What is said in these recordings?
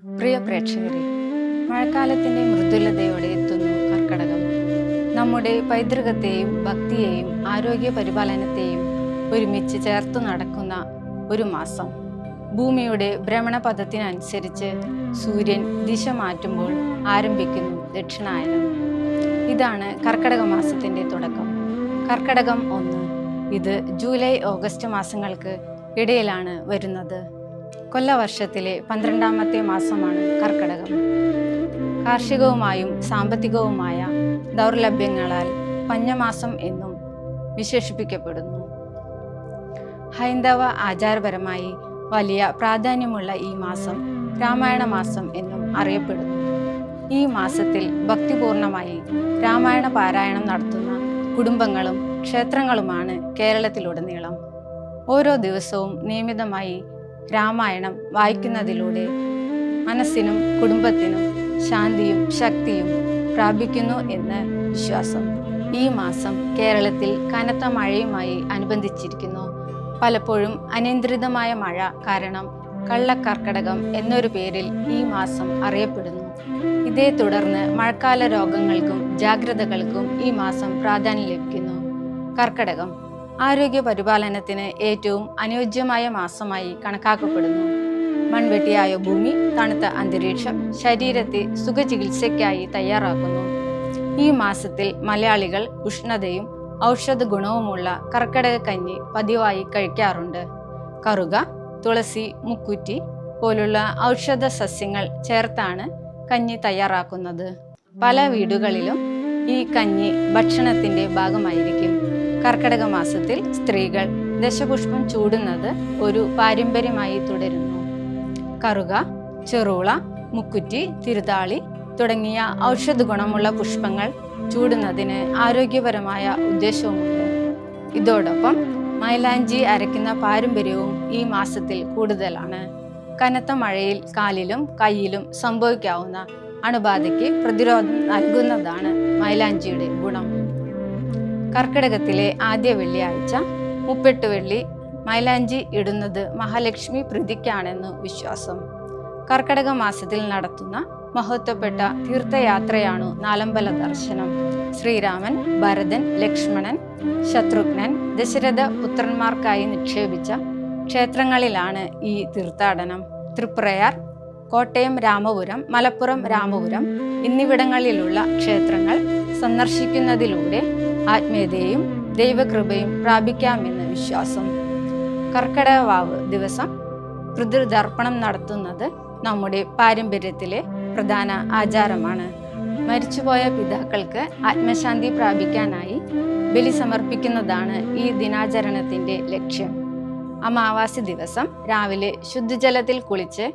പ്രിയ പ്രേക്ഷകരെ, മഴക്കാലത്തിൻ്റെ മൃദുലതയോടെ എത്തുന്നു കർക്കടകം. നമ്മുടെ പൈതൃകത്തെയും ഭക്തിയെയും ആരോഗ്യ പരിപാലനത്തെയും ഒരുമിച്ച് ചേർത്തു നടക്കുന്ന ഒരു മാസം. ഭൂമിയുടെ ഭ്രമണപഥത്തിനനുസരിച്ച് സൂര്യൻ ദിശ മാറ്റുമ്പോൾ ആരംഭിക്കുന്നു ദക്ഷിണായനം. ഇതാണ് കർക്കടക മാസത്തിൻ്റെ തുടക്കം. കർക്കടകം 1 ഇത് ജൂലൈ ഓഗസ്റ്റ് മാസങ്ങൾക്ക് ഇടയിലാണ് വരുന്നത്. കൊല്ലവർഷത്തിലെ 12ാമത്തെ മാസമാണ് കർക്കടകം. കാർഷികവുമായും സാമ്പത്തികവുമായ ദൗർലഭ്യങ്ങളാൽ പഞ്ഞമാസം എന്നും വിശേഷിപ്പിക്കപ്പെടുന്നു. ഹൈന്ദവ ആചാരപരമായി വലിയ പ്രാധാന്യമുള്ള ഈ മാസം രാമായണ മാസം എന്നും അറിയപ്പെടുന്നു. ഈ മാസത്തിൽ ഭക്തിപൂർണമായി രാമായണ പാരായണം നടത്തുന്ന കുടുംബങ്ങളും ക്ഷേത്രങ്ങളുമാണ് കേരളത്തിലുടനീളം. ഓരോ ദിവസവും നിയമിതമായി രാമായണം വായിക്കുന്നതിലൂടെ മനസ്സിനും കുടുംബത്തിനും ശാന്തിയും ശക്തിയും പ്രാപിക്കുന്നു എന്ന് വിശ്വാസം. ഈ മാസം കേരളത്തിൽ കനത്ത മഴയുമായി അനുബന്ധിച്ചിരിക്കുന്നു. പലപ്പോഴും അനിയന്ത്രിതമായ മഴ കാരണം കള്ളക്കർക്കടകം എന്നൊരു പേരിൽ ഈ മാസം അറിയപ്പെടുന്നു. ഇതേ തുടർന്ന് മഴക്കാല രോഗങ്ങൾക്കും ജാഗ്രതകൾക്കും ഈ മാസം പ്രാധാന്യം ലഭിക്കുന്നു. കർക്കടകം ആരോഗ്യ പരിപാലനത്തിന് ഏറ്റവും അനുയോജ്യമായ മാസമായി കണക്കാക്കപ്പെടുന്നു. മൺവെട്ടിയായ ഭൂമി, തണുത്ത അന്തരീക്ഷം ശരീരത്തെ സുഖചികിത്സയ്ക്കായി തയ്യാറാക്കുന്നു. ഈ മാസത്തിൽ മലയാളികൾ ഉഷ്ണതയും ഔഷധ ഗുണവുമുള്ള കർക്കടക കഞ്ഞി പതിവായി കഴിക്കാറുണ്ട്. കറുക, തുളസി, മുക്കുറ്റി പോലുള്ള ഔഷധ സസ്യങ്ങൾ ചേർത്താണ് കഞ്ഞി തയ്യാറാക്കുന്നത്. പല വീടുകളിലും ഈ കഞ്ഞി ഭക്ഷണത്തിൻ്റെ ഭാഗമായിരിക്കും. കർക്കടക മാസത്തിൽ സ്ത്രീകൾ ദശപുഷ്പം ചൂടുന്നത് ഒരു പാരമ്പര്യമായി തുടരുന്നു. കറുക, ചെറുള, മുക്കുറ്റി, തിരുതാളി തുടങ്ങിയ ഔഷധ ഗുണമുള്ള പുഷ്പങ്ങൾ ചൂടുന്നതിന് ആരോഗ്യപരമായ ഉദ്ദേശവുമുണ്ട്. ഇതോടൊപ്പം മൈലാഞ്ചി അരയ്ക്കുന്ന പാരമ്പര്യവും ഈ മാസത്തിൽ കൂടുതലാണ്. കനത്ത മഴയിൽ കാലിലും കൈയിലും സംഭവിക്കാവുന്ന അണുബാധയ്ക്ക് പ്രതിരോധം നൽകുന്നതാണ് മൈലാഞ്ചിയുടെ ഗുണം. കർക്കിടകത്തിലെ ആദ്യ വെള്ളിയാഴ്ച 38 വെള്ളി മൈലാഞ്ചി ഇടുന്നത് മഹാലക്ഷ്മി പ്രീതിക്കാണെന്ന് വിശ്വാസം. കർക്കടക മാസത്തിൽ നടത്തുന്ന മഹത്വപ്പെട്ട തീർത്ഥയാത്രയാണു നാലമ്പല ദർശനം. ശ്രീരാമൻ, ഭരതൻ, ലക്ഷ്മണൻ, ശത്രുഘ്നൻ, ദശരഥ പുത്രന്മാർക്കായി നിക്ഷേപിച്ച ക്ഷേത്രങ്ങളിലാണ് ഈ തീർത്ഥാടനം. തൃപ്രയാർ, കോട്ടയം രാമപുരം, മലപ്പുറം രാമപുരം എന്നിവിടങ്ങളിലുള്ള ക്ഷേത്രങ്ങൾ സന്ദർശിക്കുന്നതിലൂടെ ആത്മീയതയും ദൈവകൃപയും പ്രാപിക്കാമെന്ന് വിശ്വാസം. കർക്കടക വാവ് ദിവസം പിതൃതർപ്പണം നടത്തുന്നത് നമ്മുടെ പാരമ്പര്യത്തിലെ പ്രധാന ആചാരമാണ്. മരിച്ചുപോയ പിതാക്കൾക്ക് ആത്മശാന്തി പ്രാപിക്കാനായി ബലി സമർപ്പിക്കുന്നതാണ് ഈ ദിനാചരണത്തിൻ്റെ ലക്ഷ്യം. അമാവാസി ദിവസം രാവിലെ ശുദ്ധജലത്തിൽ കുളിച്ച്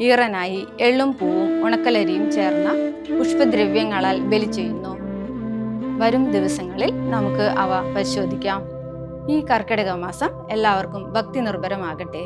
ഈറനായി എള്ളും പൂവും ഉണക്കലരിയും ചേർന്ന പുഷ്പദ്രവ്യങ്ങളാൽ ബലി ചെയ്യുന്നു. വരും ദിവസങ്ങളിൽ നമുക്ക് അവ പരിശോധിക്കാം. ഈ കർക്കിടക മാസം എല്ലാവർക്കും ഭക്തി നിർഭരമാകട്ടെ.